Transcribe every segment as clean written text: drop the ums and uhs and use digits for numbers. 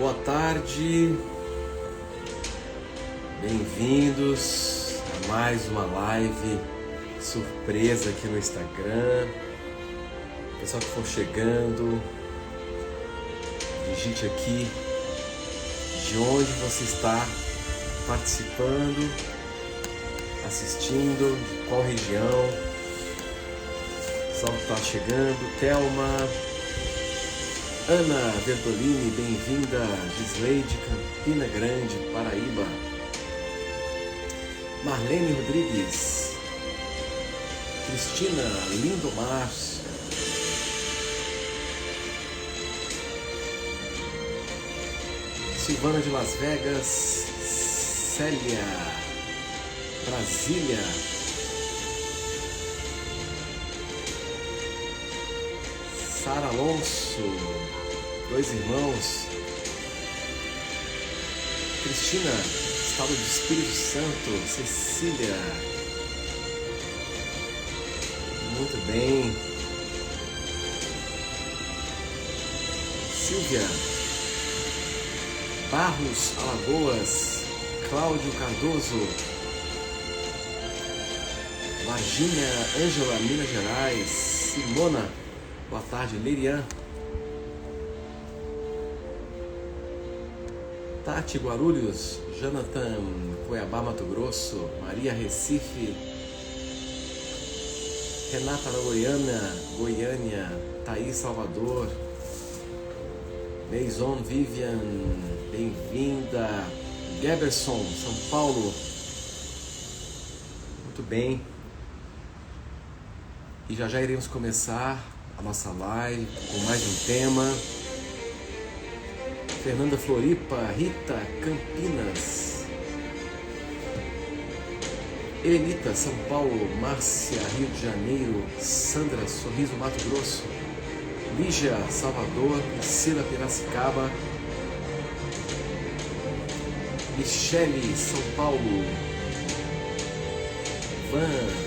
Boa tarde, bem-vindos a mais uma live surpresa aqui no Instagram. Pessoal que for chegando, digite aqui de onde você está participando, assistindo, de qual região. Pessoal que está chegando, Thelma, Ana Bertolini, bem-vinda, Gisleide, Campina Grande, Paraíba, Marlene Rodrigues, Cristina Lindomar, Silvana de Las Vegas, Célia, Brasília, Sara Alonso, dois irmãos, Cristina, Estado do Espírito Santo, Cecília, muito bem, Silvia, Barros, Alagoas, Cláudio Cardoso, Varginha, Ângela, Minas Gerais, Simona, boa tarde, Lirian, Tati, Guarulhos, Jonathan, Cuiabá, Mato Grosso, Maria, Recife, Renata, Goiânia, Thaís, Salvador, Meison, Vivian, bem-vinda, Geberson, São Paulo, muito bem, e já iremos começar a nossa live com mais um tema. Fernanda, Floripa, Rita, Campinas, Elenita, São Paulo, Márcia, Rio de Janeiro, Sandra, Sorriso, Mato Grosso, Lígia, Salvador, Priscila, Piracicaba, Michele, São Paulo, Van,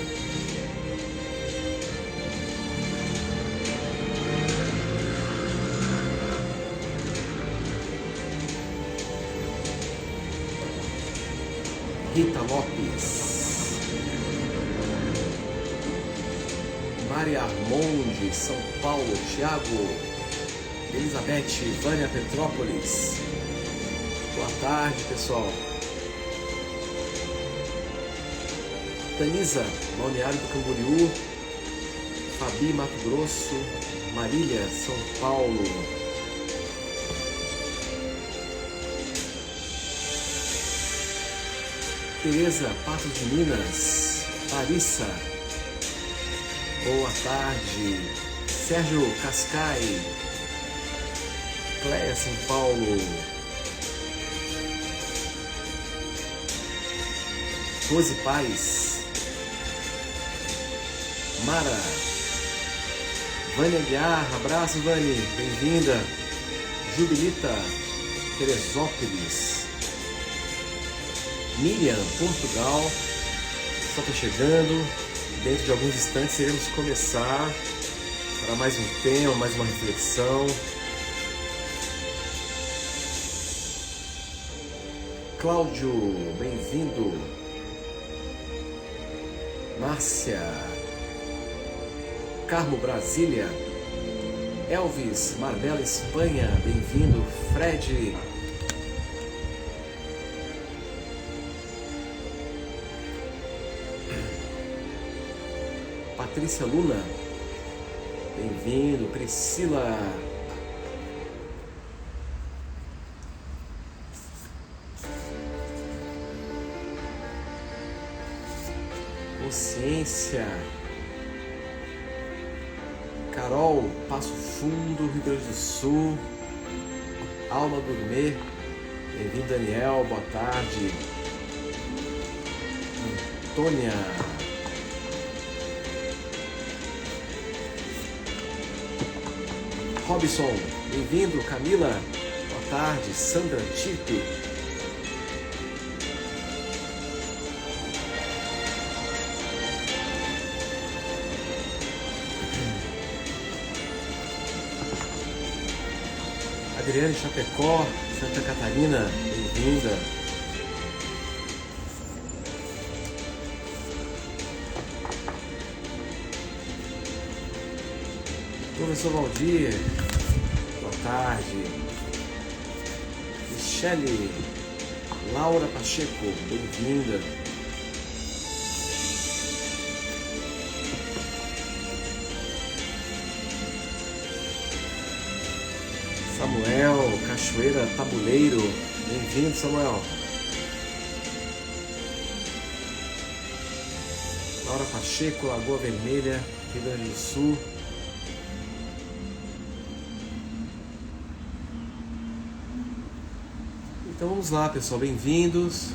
Rita Lopes, Maria Armonde, São Paulo, Thiago, Elizabeth, Vânia, Petrópolis, boa tarde, pessoal. Tanisa, Balneário do Camboriú, Fabi, Mato Grosso, Marília, São Paulo, Tereza, Patos de Minas, Larissa, boa tarde, Sérgio Cascai, Cléia, São Paulo, Rose Paz, Mara, Vânia Guiar, abraço Vânia, bem-vinda, Jubilita, Teresópolis, Miriam, Portugal, só estou chegando, dentro de alguns instantes iremos começar para mais um tema, mais uma reflexão. Cláudio, bem-vindo. Márcia, Carmo, Brasília, Elvis, Marbella, Espanha, bem-vindo. Fred, Patrícia Luna, bem-vindo. Priscila, Consciência, Carol, Passo Fundo, Rio Grande do Sul, Alma Gourmet, bem-vindo. Daniel, boa tarde. Antônia, Robson, bem-vindo. Camila, boa tarde. Sandra, Tito, Adriane, Chapecó, Santa Catarina, bem-vinda. Professor Valdir, boa tarde. Michele, Laura Pacheco, bem-vinda. Samuel, Cachoeira Tabuleiro, bem-vindo, Samuel. Laura Pacheco, Lagoa Vermelha, Rio Grande do Sul. Então vamos lá, pessoal, bem-vindos.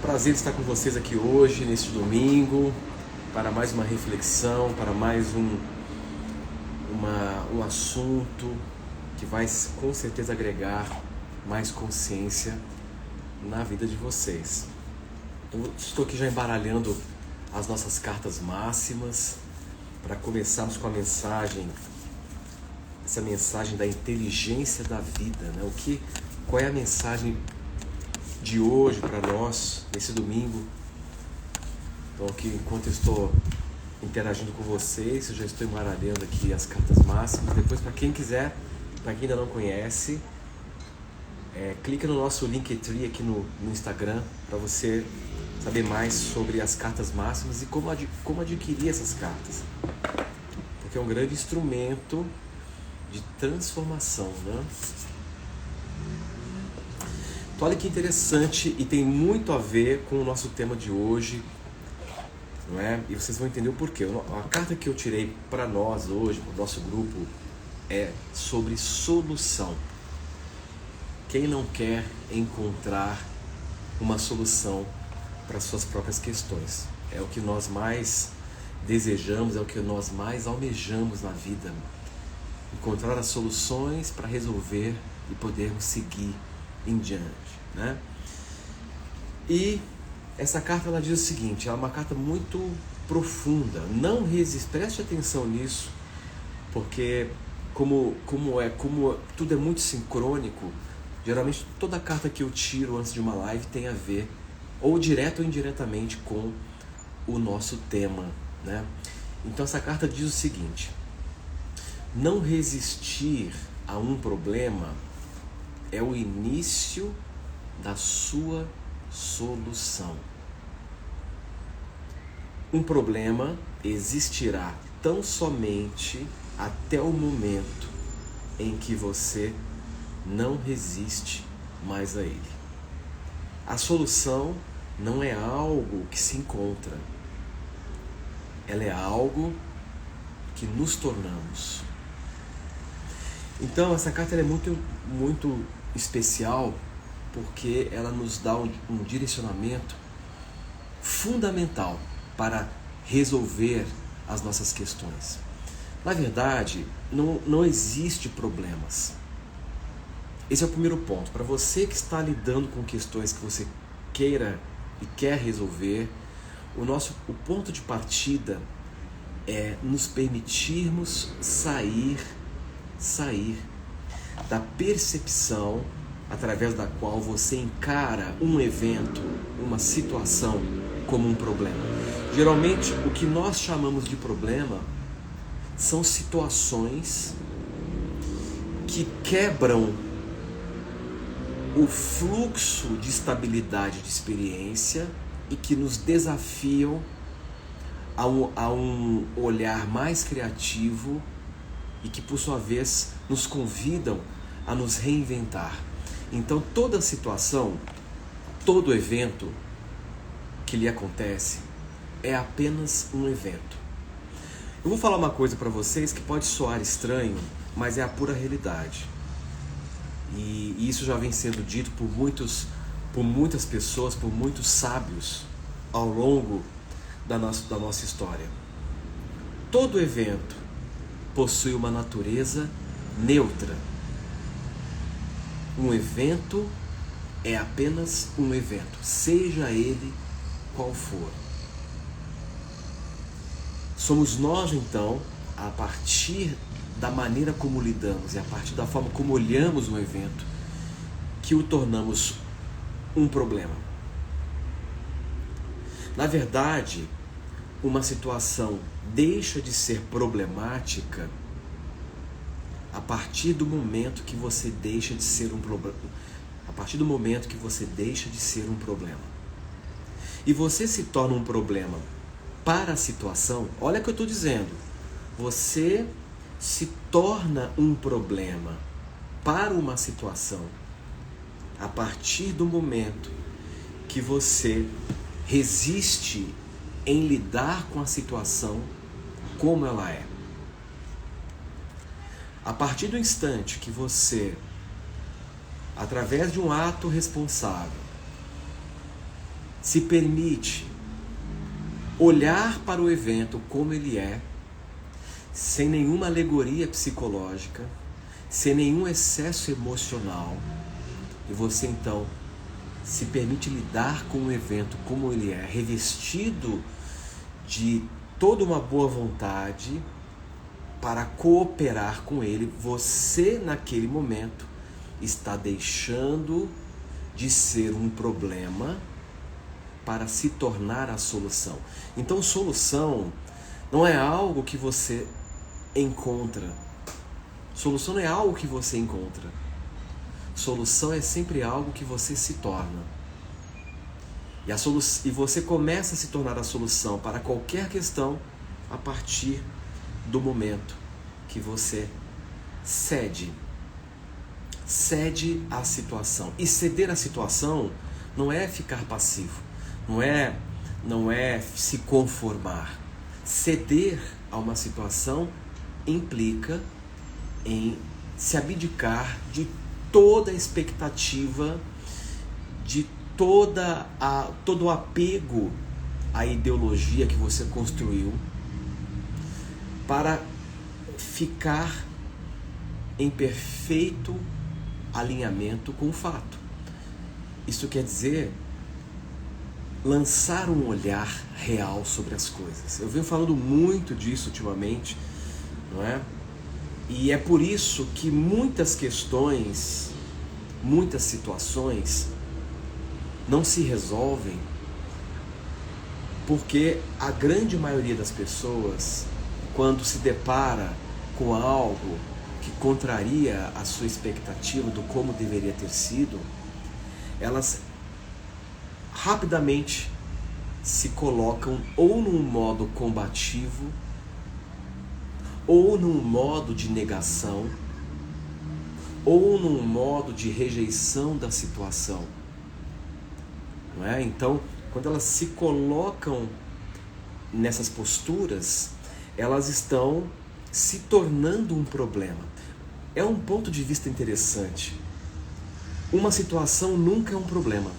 Prazer estar com vocês aqui hoje, neste domingo, para mais uma reflexão, para mais um assunto que vai com certeza agregar mais consciência na vida de vocês. Eu estou aqui já embaralhando as nossas cartas máximas para começarmos com a mensagem, essa mensagem da inteligência da vida, né? Qual é a mensagem de hoje para nós, nesse domingo? Então aqui, enquanto eu estou interagindo com vocês, eu já estou embaralhando aqui as cartas máximas. Depois, para quem quiser, para quem ainda não conhece, clica no nosso Linktree aqui no Instagram para você saber mais sobre as cartas máximas e como adquirir essas cartas, porque é um grande instrumento de transformação, né? Então, olha que interessante, e tem muito a ver com o nosso tema de hoje, não é? E vocês vão entender o porquê. A carta que eu tirei para nós hoje, para o nosso grupo, é sobre solução. Quem não quer encontrar uma solução para suas próprias questões? É o que nós mais desejamos, é o que nós mais almejamos na vida. Encontrar as soluções para resolver e podermos seguir em diante, né? E essa carta, ela diz o seguinte, ela é uma carta muito profunda. Não resiste, preste atenção nisso, porque como tudo é muito sincrônico, geralmente toda carta que eu tiro antes de uma live tem a ver, ou direto ou indiretamente, com o nosso tema, né? Então essa carta diz o seguinte: não resistir a um problema é o início da sua solução. Um problema existirá tão somente até o momento em que você não resiste mais a ele. A solução não é algo que se encontra, ela é algo que nos tornamos. Então essa carta é muito, muito especial, porque ela nos dá um direcionamento fundamental para resolver as nossas questões. Na verdade, não existe problemas. Esse é o primeiro ponto. Para você que está lidando com questões que você queira e quer resolver, o ponto de partida é nos permitirmos sair da percepção através da qual você encara um evento, uma situação como um problema. Geralmente, o que nós chamamos de problema são situações que quebram o fluxo de estabilidade de experiência e que nos desafiam a um olhar mais criativo e que, por sua vez, nos convidam a nos reinventar. Então, toda situação, todo evento que lhe acontece é apenas um evento. Eu vou falar uma coisa para vocês que pode soar estranho, mas é a pura realidade. E isso já vem sendo dito por muitas pessoas, por muitos sábios ao longo da nossa história. Todo evento possui uma natureza neutra. Um evento é apenas um evento, seja ele qual for. Somos nós, então, a partir da maneira como lidamos e a partir da forma como olhamos um evento que o tornamos um problema. Na verdade, uma situação deixa de ser problemática a partir do momento que você deixa de ser um problema. A partir do momento que você deixa de ser um problema. E você se torna um problema para a situação. Olha o que eu estou dizendo. Você se torna um problema para uma situação a partir do momento que você resiste em lidar com a situação como ela é. A partir do instante que você, através de um ato responsável, se permite olhar para o evento como ele é, sem nenhuma alegoria psicológica, sem nenhum excesso emocional, e você então se permite lidar com o evento como ele é, revestido de toda uma boa vontade para cooperar com ele, você naquele momento está deixando de ser um problema para se tornar a solução. Então, solução não é algo que você encontra. Solução não é algo que você encontra. Solução é sempre algo que você se torna. E você começa a se tornar a solução para qualquer questão a partir do momento que você cede à situação. E ceder à situação não é ficar passivo, não é se conformar. Ceder a uma situação implica em se abdicar de toda a expectativa, de todo o apego à ideologia que você construiu, para ficar em perfeito alinhamento com o fato. Isso quer dizer lançar um olhar real sobre as coisas. Eu venho falando muito disso ultimamente, não é? E é por isso que muitas questões, muitas situações não se resolvem, porque a grande maioria das pessoas, quando se depara com algo que contraria a sua expectativa do como deveria ter sido, elas rapidamente se colocam ou num modo combativo, ou num modo de negação, ou num modo de rejeição da situação. Não é? Então, quando elas se colocam nessas posturas, elas estão se tornando um problema. É um ponto de vista interessante. Uma situação nunca é um problema.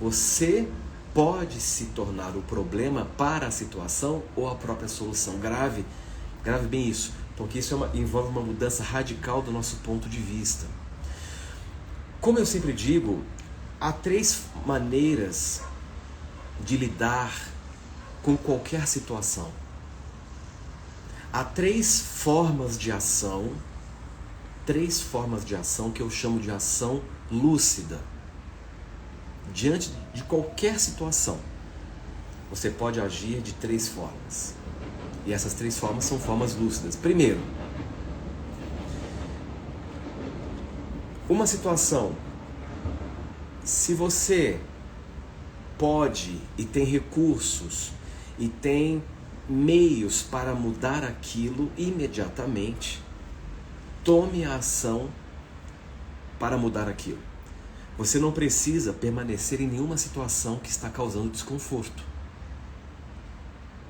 Você pode se tornar o problema para a situação ou a própria solução. Grave bem isso, porque isso envolve uma mudança radical do nosso ponto de vista. Como eu sempre digo, há 3 maneiras de lidar com qualquer situação. Há 3 formas de ação, que eu chamo de ação lúcida. Diante de qualquer situação, você pode agir de 3 formas. E essas 3 formas são formas lúcidas. Primeiro, uma situação, se você pode e tem recursos e tem meios para mudar aquilo imediatamente, tome a ação para mudar aquilo. Você não precisa permanecer em nenhuma situação que está causando desconforto.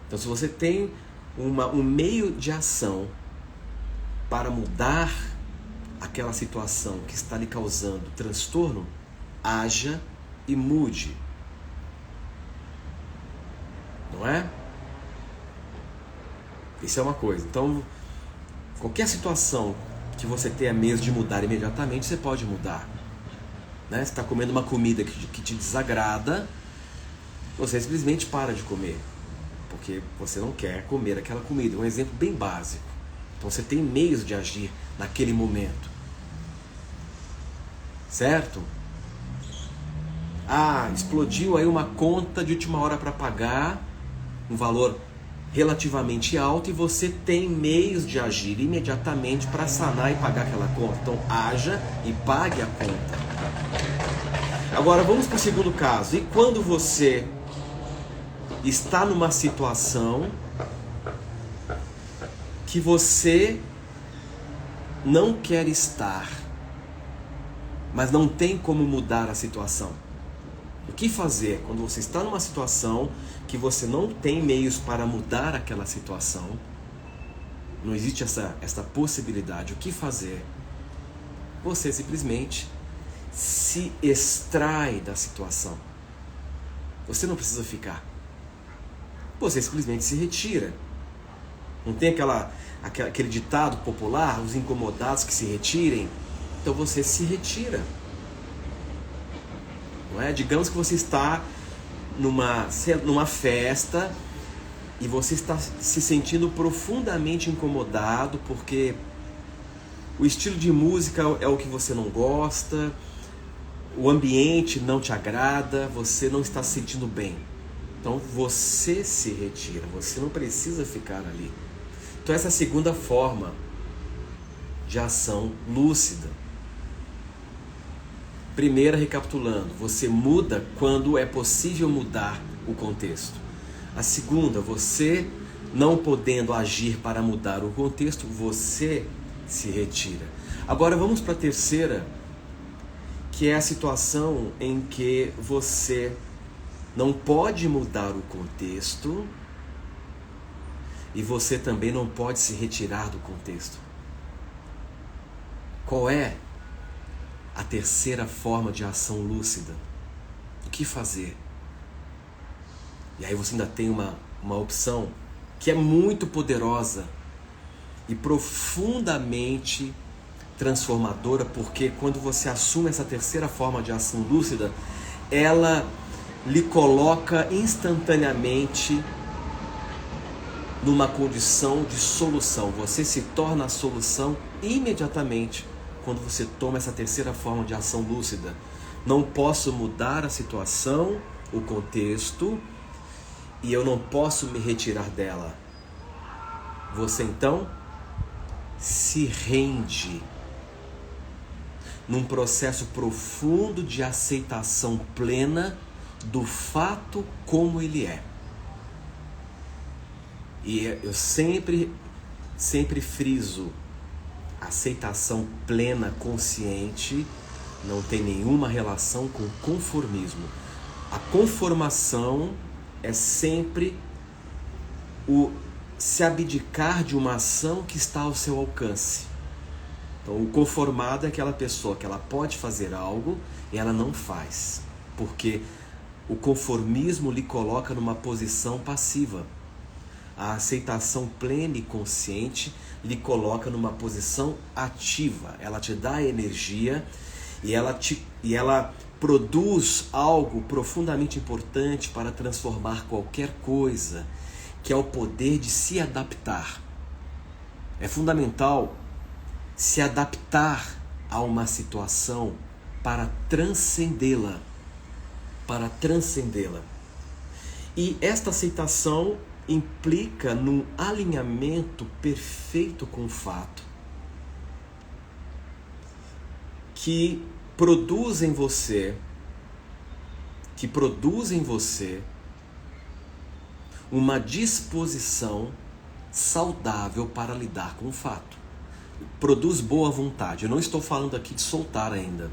Então, se você tem um meio de ação para mudar aquela situação que está lhe causando transtorno, haja e mude. Não é? Isso é uma coisa. Então, qualquer situação que você tenha meios de mudar imediatamente, você pode mudar. Né? Você está comendo uma comida que te desagrada, você simplesmente para de comer. porque você não quer comer aquela comida. Um exemplo bem básico. Então você tem meios de agir naquele momento. Certo? Explodiu aí uma conta de última hora para pagar, um valor relativamente alto, e você tem meios de agir imediatamente para sanar e pagar aquela conta. Então haja e pague a conta. Agora vamos para o segundo caso. E quando você está numa situação que você não quer estar, mas não tem como mudar a situação? O que fazer quando você está numa situação que você não tem meios para mudar aquela situação? Não existe essa possibilidade. O que fazer? Você simplesmente se extrai da situação. Você não precisa ficar. Você simplesmente se retira. Não tem aquele ditado popular, os incomodados que se retirem? Então você se retira. Não é? Digamos que você está numa festa e você está se sentindo profundamente incomodado porque o estilo de música é o que você não gosta, o ambiente não te agrada, você não está se sentindo bem. Então você se retira, você não precisa ficar ali. Então essa é a segunda forma de ação lúcida. Primeira, recapitulando, você muda quando é possível mudar o contexto. A segunda, você não podendo agir para mudar o contexto, você se retira. Agora vamos para a terceira, que é a situação em que você não pode mudar o contexto e você também não pode se retirar do contexto. Qual é a terceira forma de ação lúcida? O que fazer? E aí você ainda tem uma opção que é muito poderosa e profundamente transformadora, porque quando você assume essa terceira forma de ação lúcida, ela lhe coloca instantaneamente numa condição de solução. Você se torna a solução imediatamente quando você toma essa terceira forma de ação lúcida. Não posso mudar a situação, o contexto, e eu não posso me retirar dela. Você então se rende num processo profundo de aceitação plena do fato como ele é. E eu sempre friso: aceitação plena, consciente, não tem nenhuma relação com conformismo. A conformação é sempre o se abdicar de uma ação que está ao seu alcance. Então, o conformado é aquela pessoa que ela pode fazer algo e ela não faz, porque o conformismo lhe coloca numa posição passiva. A aceitação plena e consciente lhe coloca numa posição ativa. Ela te dá energia e ela produz algo profundamente importante para transformar qualquer coisa, que é o poder de se adaptar. É fundamental se adaptar a uma situação para transcendê-la. E esta aceitação implica num alinhamento perfeito com o fato, que produz em você uma disposição saudável para lidar com o fato. Produz boa vontade. Eu não estou falando aqui de soltar ainda.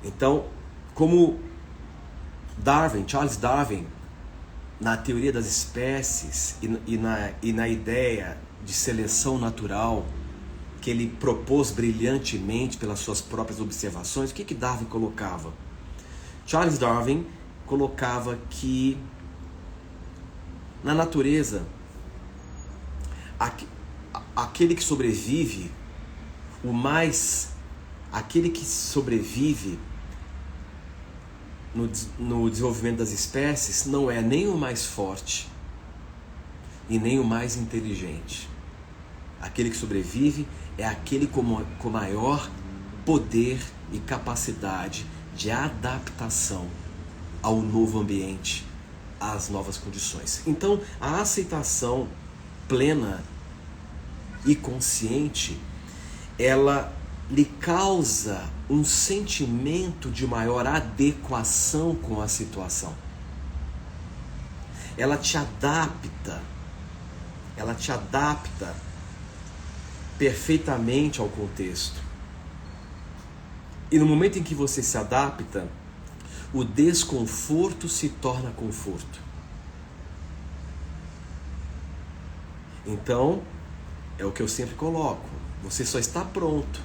Então, como Charles Darwin, na teoria das espécies e na ideia de seleção natural, que ele propôs brilhantemente pelas suas próprias observações, o que Darwin colocava? Charles Darwin colocava que na natureza, aquele que sobrevive no desenvolvimento das espécies não é nem o mais forte e nem o mais inteligente. Aquele que sobrevive é aquele com maior poder e capacidade de adaptação ao novo ambiente, às novas condições. Então, a aceitação plena e consciente, ela lhe causa um sentimento de maior adequação com a situação. Ela te adapta perfeitamente ao contexto. E no momento em que você se adapta, o desconforto se torna conforto. Então, é o que eu sempre coloco. Você só está pronto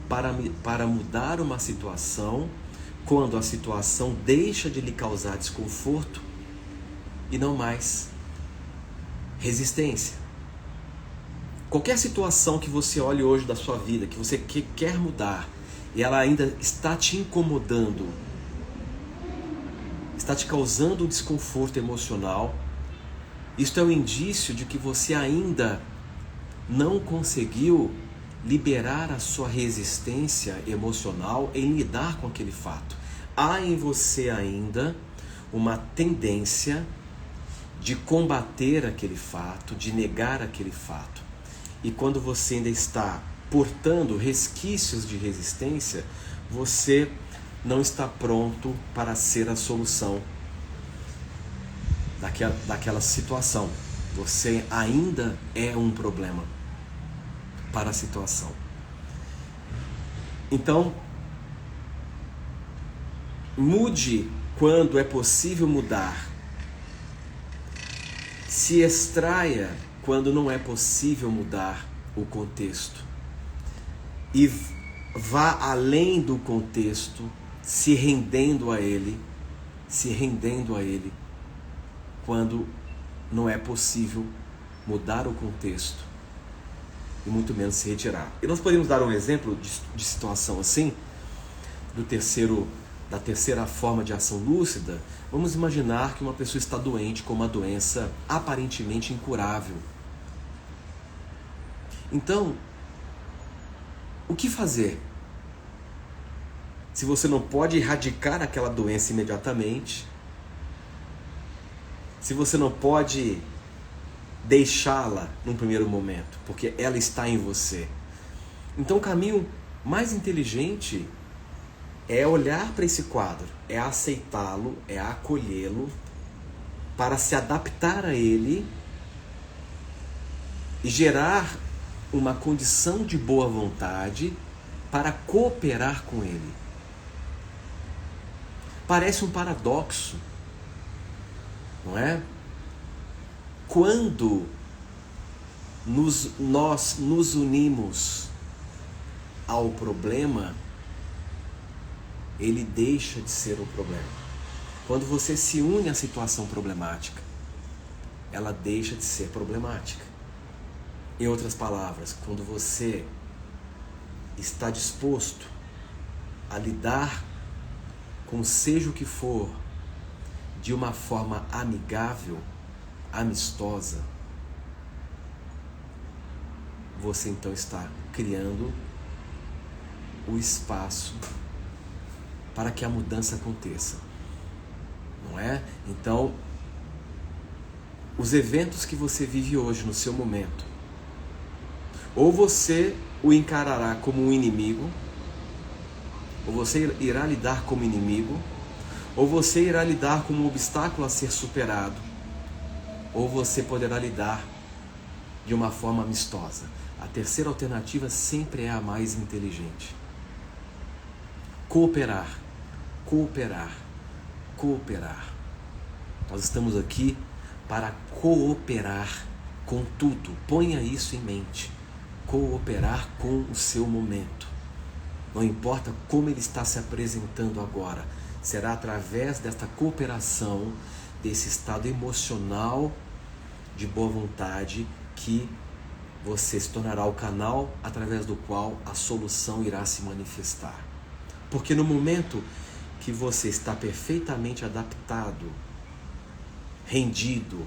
para mudar uma situação quando a situação deixa de lhe causar desconforto e não mais resistência. Qualquer situação que você olhe hoje da sua vida, que você quer mudar, e ela ainda está te incomodando, está te causando desconforto emocional, isto é um indício de que você ainda não conseguiu liberar a sua resistência emocional em lidar com aquele fato. Há em você ainda uma tendência de combater aquele fato, de negar aquele fato. E quando você ainda está portando resquícios de resistência, você não está pronto para ser a solução daquela situação. Você ainda é um problema para a situação. Então, mude quando é possível mudar. Se extraia quando não é possível mudar o contexto. E vá além do contexto, se rendendo a ele, quando não é possível mudar o contexto e muito menos se retirar. E nós podemos dar um exemplo de situação assim, da terceira forma de ação lúcida. Vamos imaginar que uma pessoa está doente com uma doença aparentemente incurável. Então, o que fazer? Se você não pode erradicar aquela doença imediatamente, se você não pode deixá-la num primeiro momento, porque ela está em você. Então o caminho mais inteligente é olhar para esse quadro, é aceitá-lo, é acolhê-lo, para se adaptar a ele e gerar uma condição de boa vontade para cooperar com ele. Parece um paradoxo, não é? Quando nós nos unimos ao problema, ele deixa de ser um problema. Quando você se une à situação problemática, ela deixa de ser problemática. Em outras palavras, quando você está disposto a lidar com seja o que for de uma forma amigável, amistosa, você então está criando o espaço para que a mudança aconteça, não é? Então, os eventos que você vive hoje no seu momento, ou você o encarará como um inimigo, ou você irá lidar como inimigo, ou você irá lidar como um obstáculo a ser superado, ou você poderá lidar de uma forma amistosa. A terceira alternativa sempre é a mais inteligente. Cooperar, cooperar, cooperar. Nós estamos aqui para cooperar com tudo. Ponha isso em mente. Cooperar com o seu momento. Não importa como ele está se apresentando agora. Será através desta cooperação, desse estado emocional de boa vontade, que você se tornará o canal através do qual a solução irá se manifestar. Porque no momento que você está perfeitamente adaptado, rendido,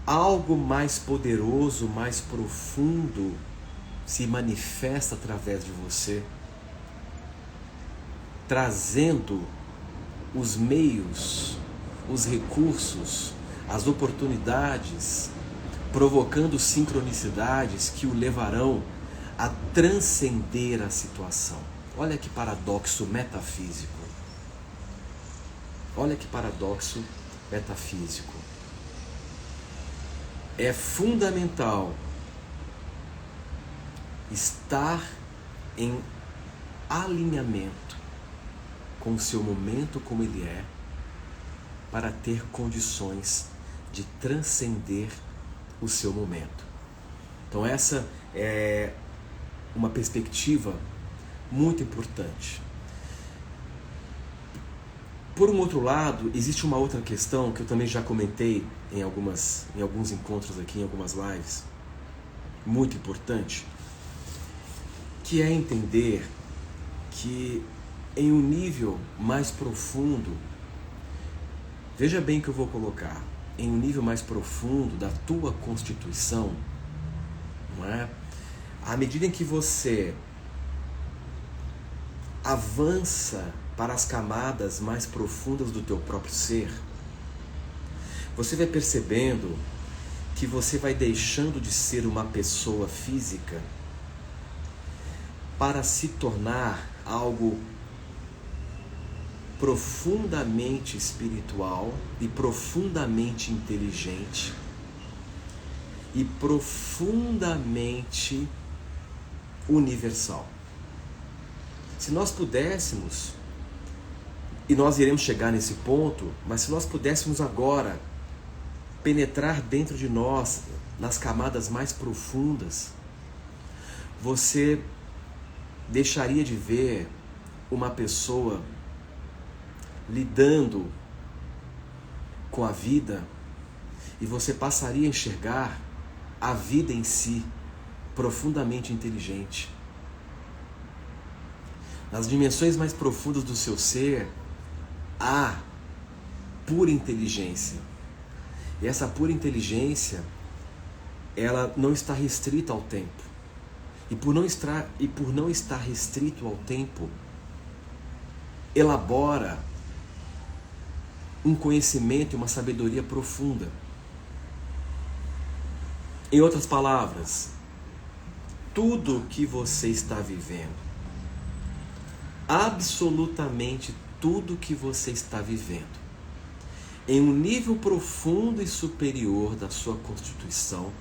algo mais poderoso, mais profundo se manifesta através de você, trazendo os meios, os recursos, as oportunidades, provocando sincronicidades que o levarão a transcender a situação. Olha que paradoxo metafísico. Olha que paradoxo metafísico. É fundamental estar em alinhamento com o seu momento como ele é, para ter condições de transcender o seu momento. Então essa é uma perspectiva muito importante. Por um outro lado, existe uma outra questão que eu também já comentei em alguns encontros aqui, em algumas lives, muito importante, que é entender que em um nível mais profundo, veja bem o que eu vou colocar, em um nível mais profundo da tua constituição, não é? À medida em que você avança para as camadas mais profundas do teu próprio ser, você vai percebendo que você vai deixando de ser uma pessoa física para se tornar algo profundamente espiritual e profundamente inteligente e profundamente universal. Se nós pudéssemos, e nós iremos chegar nesse ponto, mas se nós pudéssemos agora penetrar dentro de nós, nas camadas mais profundas, você deixaria de ver uma pessoa lidando com a vida e você passaria a enxergar a vida em si profundamente inteligente. Nas dimensões mais profundas do seu ser, há pura inteligência. E essa pura inteligência, ela não está restrita ao tempo. E por não estar restrito ao tempo, elabora um conhecimento e uma sabedoria profunda. Em outras palavras, tudo que você está vivendo, absolutamente tudo que você está vivendo, em um nível profundo e superior da sua constituição,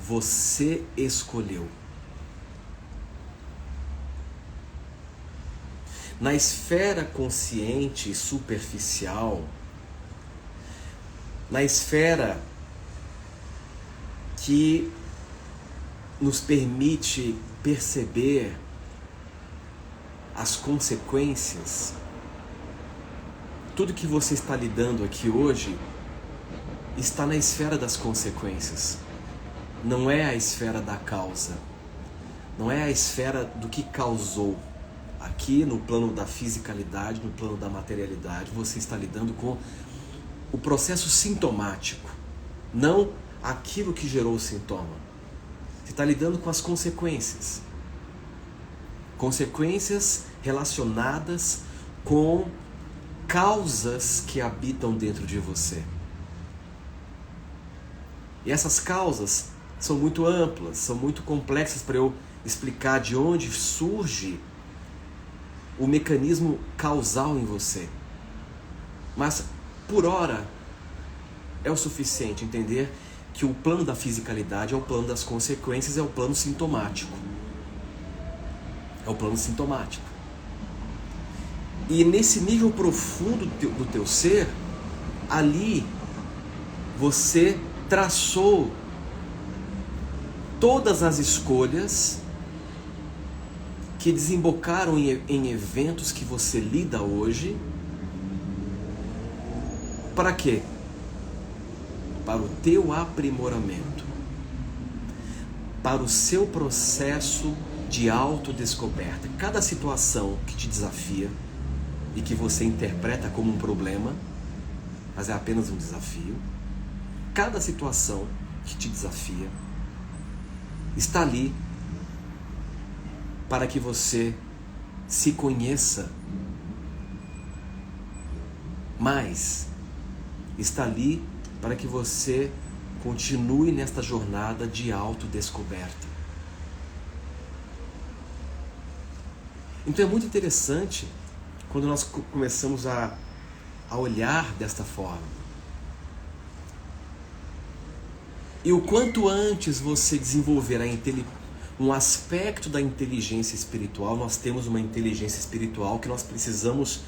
você escolheu. Na esfera consciente e superficial, na esfera que nos permite perceber as consequências, tudo que você está lidando aqui hoje está na esfera das consequências. Não é a esfera da causa. Não é a esfera do que causou. Aqui no plano da fisicalidade, no plano da materialidade, você está lidando com o processo sintomático, não aquilo que gerou o sintoma. Você está lidando com as consequências. Consequências relacionadas com causas que habitam dentro de você. E essas causas são muito amplas, são muito complexas para eu explicar de onde surge o mecanismo causal em você. Mas, por hora, é o suficiente entender que o plano da fisicalidade é o plano das consequências, é o plano sintomático. É o plano sintomático. E nesse nível profundo do teu ser, ali você traçou todas as escolhas que desembocaram em eventos que você lida hoje. Para quê? Para o teu aprimoramento, para o seu processo de autodescoberta. Cada situação que te desafia e que você interpreta como um problema, mas é apenas um desafio, cada situação que te desafia está ali para que você se conheça mais, está ali para que você continue nesta jornada de autodescoberta. Então é muito interessante quando nós começamos a olhar desta forma. E o quanto antes você desenvolver um aspecto da inteligência espiritual, nós temos uma inteligência espiritual que nós precisamos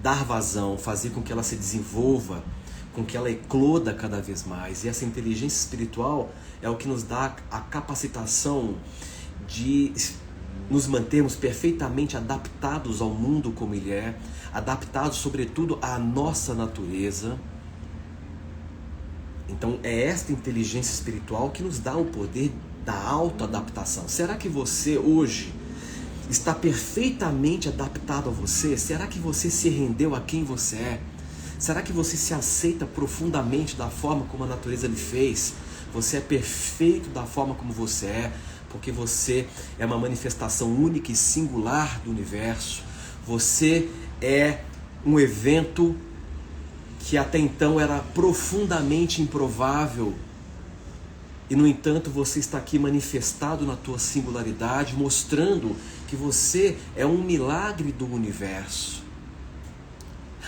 dar vazão, fazer com que ela se desenvolva, com que ela ecloda cada vez mais. E essa inteligência espiritual é o que nos dá a capacitação de nos mantermos perfeitamente adaptados ao mundo como ele é, adaptados sobretudo à nossa natureza. Então é esta inteligência espiritual que nos dá o poder da autoadaptação. Será que você hoje está perfeitamente adaptado a você? Será que você se rendeu a quem você é? Será que você se aceita profundamente da forma como a natureza lhe fez? Você é perfeito da forma como você é, porque você é uma manifestação única e singular do universo. Você é um evento que até então era profundamente improvável. E no entanto você está aqui manifestado na tua singularidade, mostrando que você é um milagre do universo.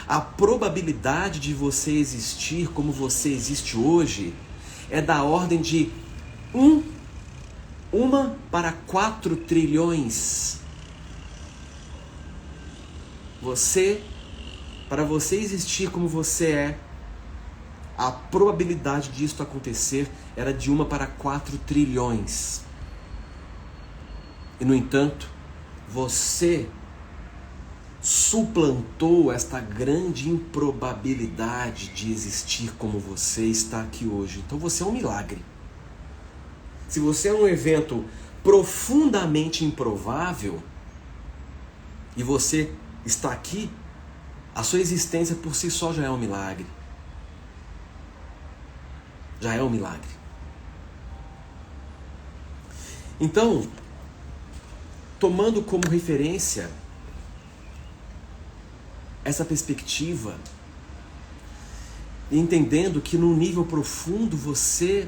A probabilidade de você existir como você existe hoje é da ordem de 1 para 4 trilhões. Para você existir como você é, a probabilidade disso acontecer era de 1 para 4 trilhões. E no entanto, você suplantou esta grande improbabilidade de existir como você está aqui hoje. Então você é um milagre. Se você é um evento profundamente improvável e você está aqui, a sua existência por si só já é um milagre. Já é um milagre. Então, tomando como referência essa perspectiva, entendendo que no nível profundo você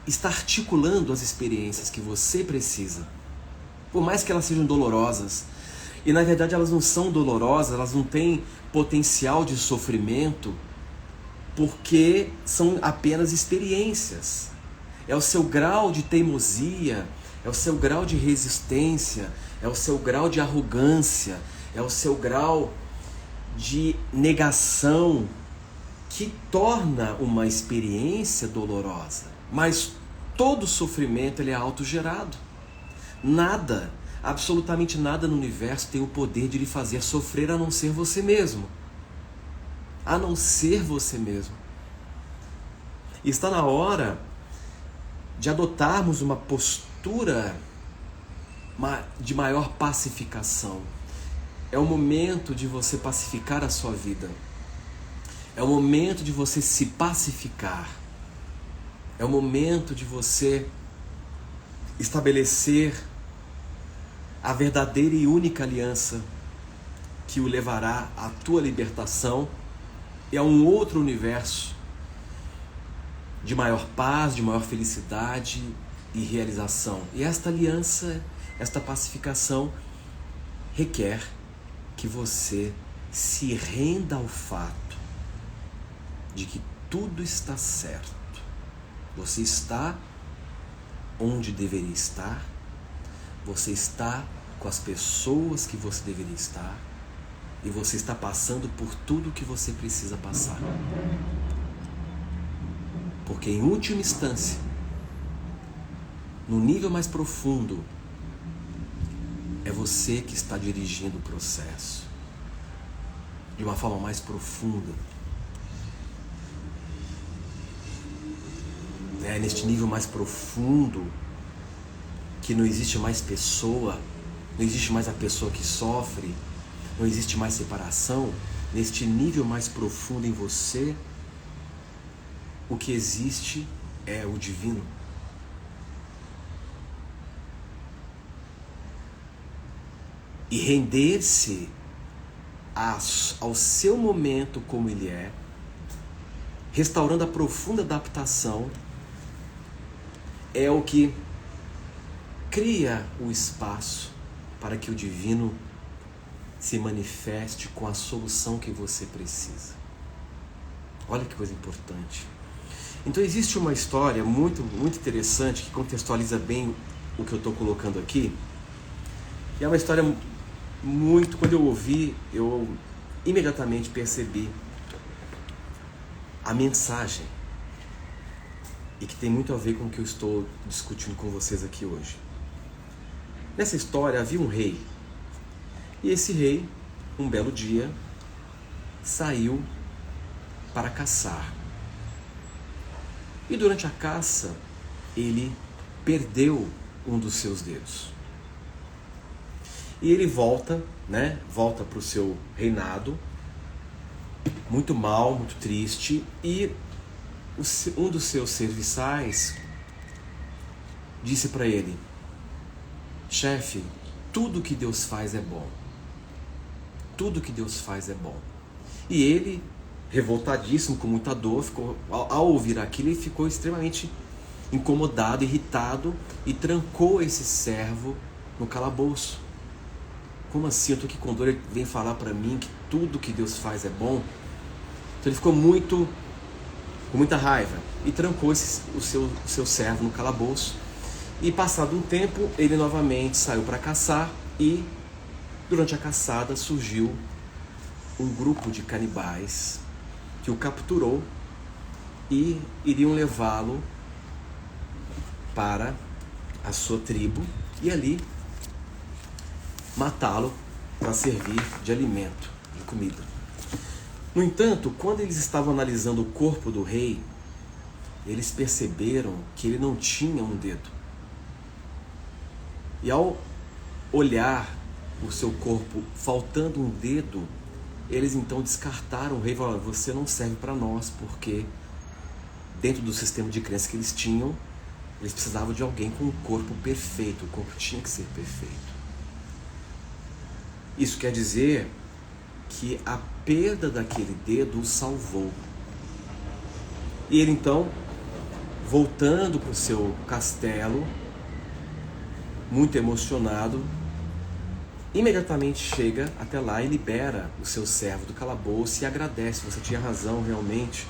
está articulando as experiências que você precisa, por mais que elas sejam dolorosas, e na verdade elas não são dolorosas, elas não têm potencial de sofrimento, porque são apenas experiências. É o seu grau de teimosia, é o seu grau de resistência, é o seu grau de arrogância, é o seu grau de negação que torna uma experiência dolorosa. Mas todo sofrimento ele é autogerado. Nada, absolutamente nada no universo tem o poder de lhe fazer sofrer a não ser você mesmo. A não ser você mesmo. E está na hora de adotarmos uma postura de maior pacificação. É o momento de você pacificar a sua vida. É o momento de você se pacificar. É o momento de você estabelecer a verdadeira e única aliança que o levará à tua libertação e a um outro universo de maior paz, de maior felicidade e realização. E esta aliança, esta pacificação requer que você se renda ao fato de que tudo está certo. Você está onde deveria estar, você está com as pessoas que você deveria estar e você está passando por tudo que você precisa passar. Porque em última instância, no nível mais profundo, é você que está dirigindo o processo de uma forma mais profunda. Neste nível mais profundo que não existe mais pessoa, não existe mais a pessoa que sofre, não existe mais separação, neste nível mais profundo em você, o que existe é o divino. E render-se ao seu momento como ele é, restaurando a profunda adaptação, é o que cria o espaço para que o divino se manifeste com a solução que você precisa. Olha que coisa importante. Então existe uma história muito, muito interessante que contextualiza bem o que eu estou colocando aqui. E é uma história muito... Quando eu ouvi, eu imediatamente percebi a mensagem. E que tem muito a ver com o que eu estou discutindo com vocês aqui hoje. Nessa história havia um rei. E esse rei, um belo dia, saiu para caçar. E durante a caça, ele perdeu um dos seus dedos. E ele volta para o seu reinado, muito mal, muito triste, e um dos seus serviçais disse para ele: chefe, tudo que Deus faz é bom. Tudo que Deus faz é bom. E ele, revoltadíssimo, com muita dor, ao ouvir aquilo, ele ficou extremamente incomodado, irritado, e trancou esse servo no calabouço. Como assim? Eu estou aqui com dor, ele vem falar para mim que tudo que Deus faz é bom? Então ele ficou com muita raiva e trancou o seu servo no calabouço. E passado um tempo, ele novamente saiu para caçar e durante a caçada surgiu um grupo de canibais que o capturou e iriam levá-lo para a sua tribo e ali matá-lo para servir de alimento, de comida. No entanto, quando eles estavam analisando o corpo do rei, eles perceberam que ele não tinha um dedo. E ao olhar o seu corpo faltando um dedo, eles então descartaram o rei e falaram: você não serve para nós, porque dentro do sistema de crença que eles tinham, eles precisavam de alguém com um corpo perfeito, o corpo tinha que ser perfeito. Isso quer dizer que a perda daquele dedo o salvou. E ele então, voltando para o seu castelo, muito emocionado, imediatamente chega até lá e libera o seu servo do calabouço e agradece: você tinha razão, realmente,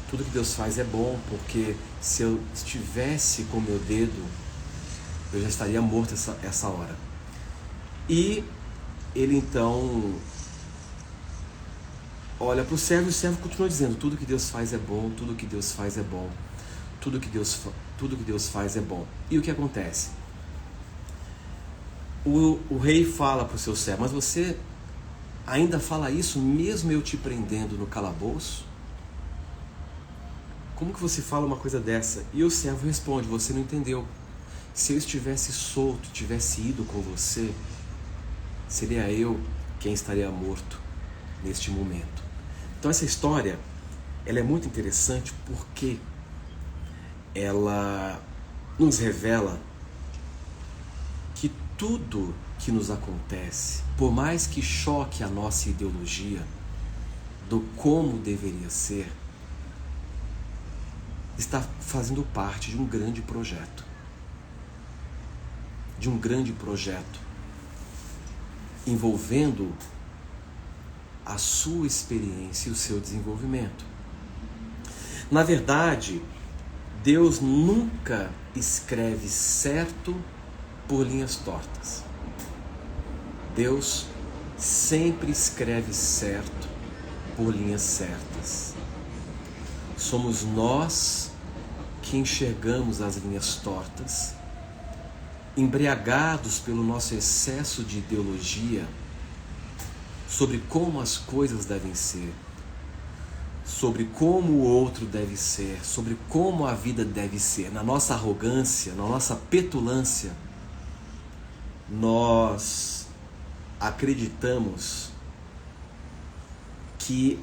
tudo que Deus faz é bom, porque se eu estivesse com o meu dedo, eu já estaria morto essa hora. E ele então olha para o servo e o servo continua dizendo: tudo que Deus faz é bom, tudo que Deus faz é bom, tudo que Deus faz é bom. E o que acontece? O rei fala para o seu servo: mas você ainda fala isso mesmo eu te prendendo no calabouço? Como que você fala uma coisa dessa? E o servo responde: você não entendeu. Se eu estivesse solto, tivesse ido com você, seria eu quem estaria morto neste momento. Então essa história, ela é muito interessante porque ela nos revela que tudo que nos acontece, por mais que choque a nossa ideologia do como deveria ser, está fazendo parte de um grande projeto. De um grande projeto envolvendo a sua experiência e o seu desenvolvimento. Na verdade, Deus nunca escreve certo por linhas tortas. Deus sempre escreve certo por linhas certas. Somos nós que enxergamos as linhas tortas, embriagados pelo nosso excesso de ideologia sobre como as coisas devem ser, sobre como o outro deve ser, sobre como a vida deve ser. Na nossa arrogância, na nossa petulância, nós acreditamos que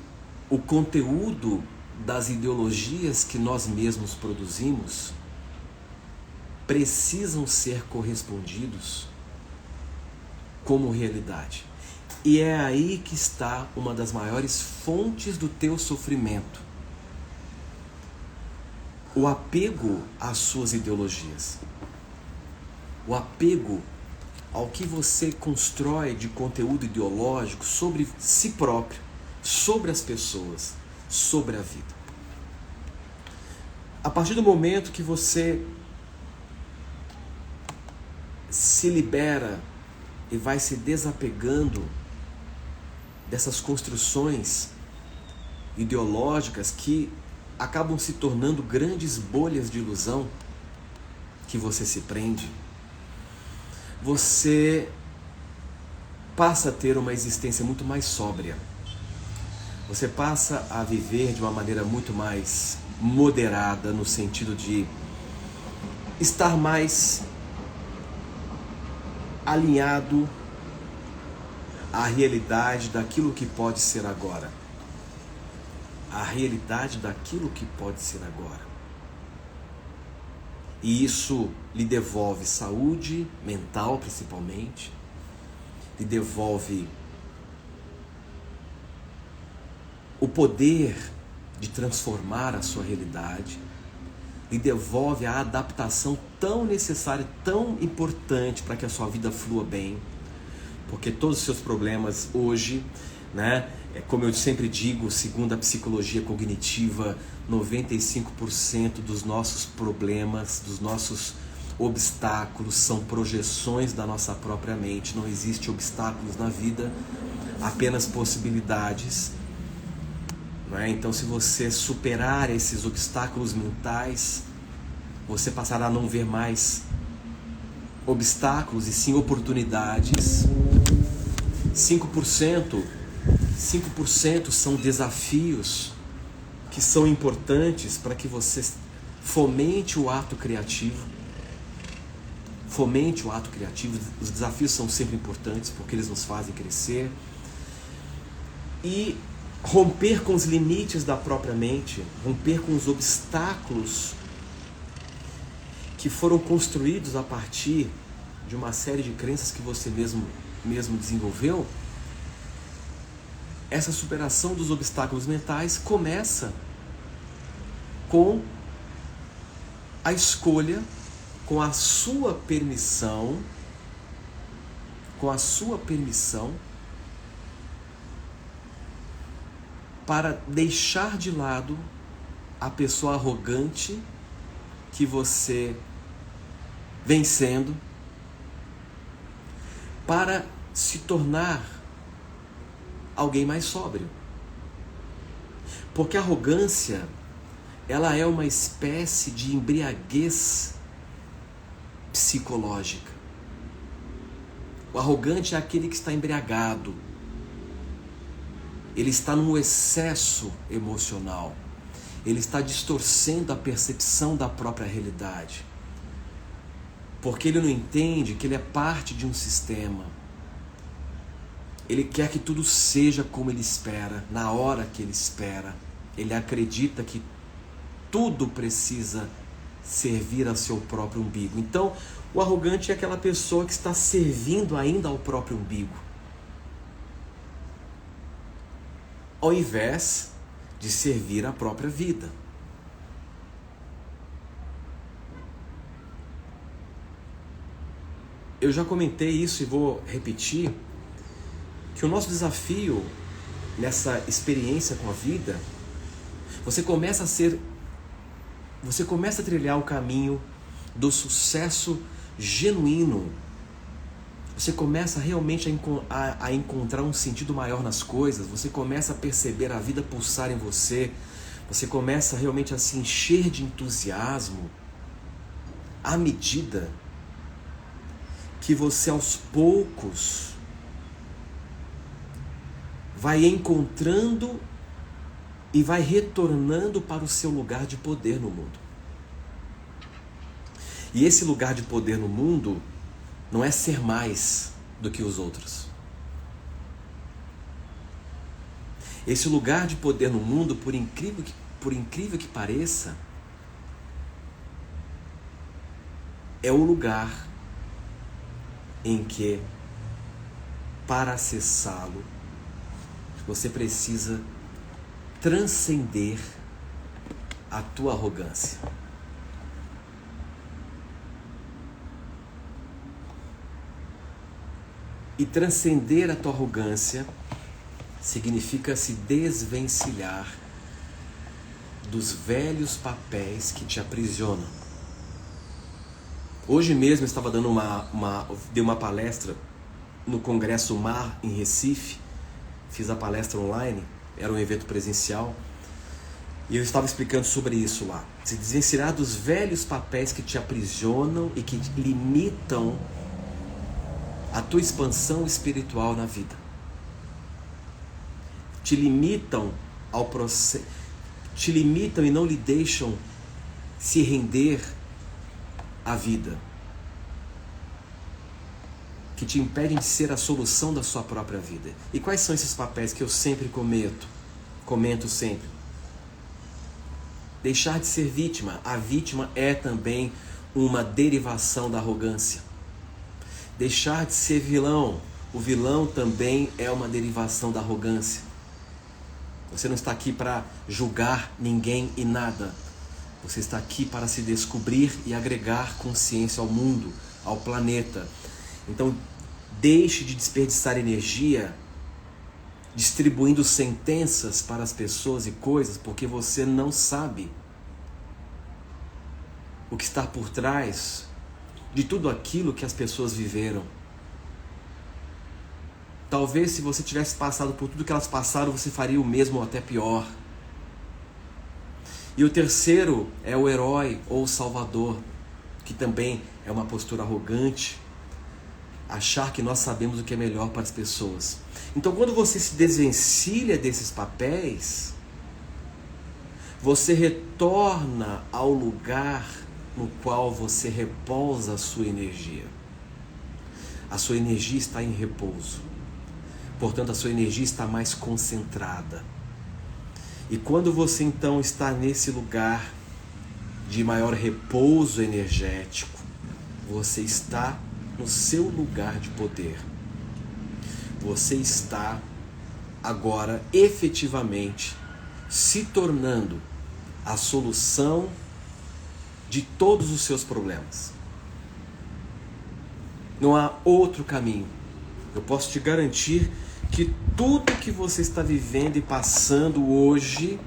o conteúdo das ideologias que nós mesmos produzimos precisam ser correspondidos como realidade. E é aí que está uma das maiores fontes do teu sofrimento. O apego às suas ideologias. O apego ao que você constrói de conteúdo ideológico sobre si próprio, sobre as pessoas, sobre a vida. A partir do momento que você se libera e vai se desapegando dessas construções ideológicas que acabam se tornando grandes bolhas de ilusão que você se prende, você passa a ter uma existência muito mais sóbria. Você passa a viver de uma maneira muito mais moderada, no sentido de estar mais alinhado à realidade daquilo que pode ser agora. A realidade daquilo que pode ser agora. E isso lhe devolve saúde mental, principalmente, lhe devolve o poder de transformar a sua realidade, lhe devolve a adaptação tão necessária, tão importante para que a sua vida flua bem, porque todos os seus problemas hoje, né, como eu sempre digo, segundo a psicologia cognitiva, 95% dos nossos problemas, dos nossos obstáculos são projeções da nossa própria mente. Não existe obstáculos na vida, apenas possibilidades. Não é? Então, se você superar esses obstáculos mentais, você passará a não ver mais obstáculos e sim oportunidades. 5% são desafios que são importantes para que você fomente o ato criativo. Fomente o ato criativo. Os desafios são sempre importantes porque eles nos fazem crescer. E romper com os limites da própria mente, romper com os obstáculos que foram construídos a partir de uma série de crenças que você mesmo desenvolveu. Essa superação dos obstáculos mentais começa com a escolha, com a sua permissão, para deixar de lado a pessoa arrogante que você vem sendo, para se tornar alguém mais sóbrio. Porque a arrogância, ela é uma espécie de embriaguez psicológica. O arrogante é aquele que está embriagado. Ele está num excesso emocional. Ele está distorcendo a percepção da própria realidade. Porque ele não entende que ele é parte de um sistema. Ele quer que tudo seja como ele espera, na hora que ele espera. Ele acredita que tudo precisa servir ao seu próprio umbigo. Então, o arrogante é aquela pessoa que está servindo ainda ao próprio umbigo, ao invés de servir a própria vida. Eu já comentei isso e vou repetir, que o nosso desafio nessa experiência com a vida, você começa a trilhar o caminho do sucesso genuíno. Você começa realmente a encontrar um sentido maior nas coisas, você começa a perceber a vida pulsar em você, você começa realmente a se encher de entusiasmo à medida que você aos poucos vai encontrando e vai retornando para o seu lugar de poder no mundo. E esse lugar de poder no mundo não é ser mais do que os outros. Esse lugar de poder no mundo, por incrível que pareça, é o lugar em que, para acessá-lo, você precisa transcender a tua arrogância. E transcender a tua arrogância significa se desvencilhar dos velhos papéis que te aprisionam. Hoje mesmo eu estava dando dei uma palestra no Congresso Mar, em Recife. Fiz a palestra online, era um evento presencial, e eu estava explicando sobre isso lá. Se desvencilhar dos velhos papéis que te aprisionam e que limitam a tua expansão espiritual na vida. Te limitam ao processo, te limitam e não lhe deixam se render à vida. Que te impedem de ser a solução da sua própria vida. E quais são esses papéis que eu sempre comento sempre? Deixar de ser vítima. A vítima é também uma derivação da arrogância. Deixar de ser vilão. O vilão também é uma derivação da arrogância. Você não está aqui para julgar ninguém e nada. Você está aqui para se descobrir e agregar consciência ao mundo, ao planeta. Então, deixe de desperdiçar energia distribuindo sentenças para as pessoas e coisas, porque você não sabe o que está por trás de tudo aquilo que as pessoas viveram. Talvez se você tivesse passado por tudo que elas passaram, você faria o mesmo ou até pior. E o terceiro é o herói ou o salvador, que também é uma postura arrogante, achar que nós sabemos o que é melhor para as pessoas. Então, quando você se desvencilha desses papéis, você retorna ao lugar no qual você repousa a sua energia. A sua energia está em repouso. Portanto, a sua energia está mais concentrada. E quando você então está nesse lugar de maior repouso energético, você está no seu lugar de poder. Você está agora efetivamente se tornando a solução de todos os seus problemas. Não há outro caminho. Eu posso te garantir que tudo que você está vivendo e passando hoje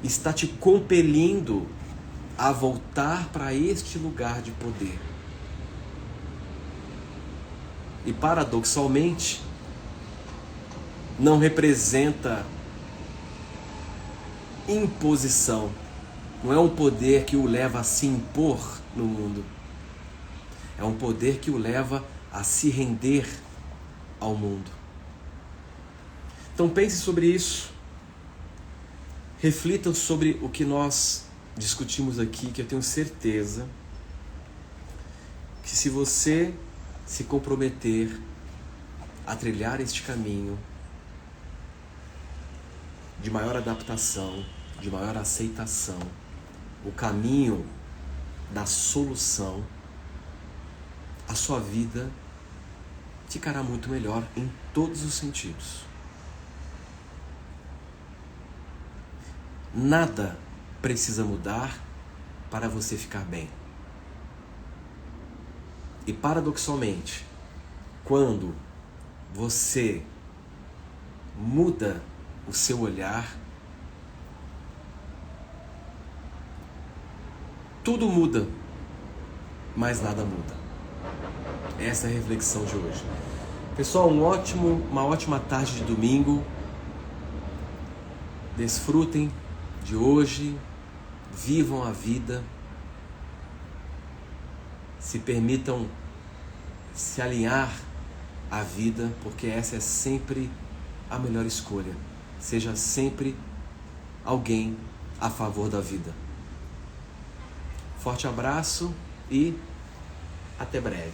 está te compelindo a voltar para este lugar de poder. E paradoxalmente, não representa imposição. Não é um poder que o leva a se impor no mundo. É um poder que o leva a se render ao mundo. Então pense sobre isso. Reflitam sobre o que nós discutimos aqui, que eu tenho certeza que se você se comprometer a trilhar este caminho de maior adaptação, de maior aceitação, o caminho da solução, a sua vida ficará muito melhor em todos os sentidos. Nada precisa mudar para você ficar bem. E paradoxalmente, quando você muda o seu olhar, tudo muda, mas nada muda. Essa é a reflexão de hoje. Pessoal, uma ótima tarde de domingo. Desfrutem de hoje, vivam a vida, se permitam se alinhar à vida, porque essa é sempre a melhor escolha. Seja sempre alguém a favor da vida. Forte abraço e até breve.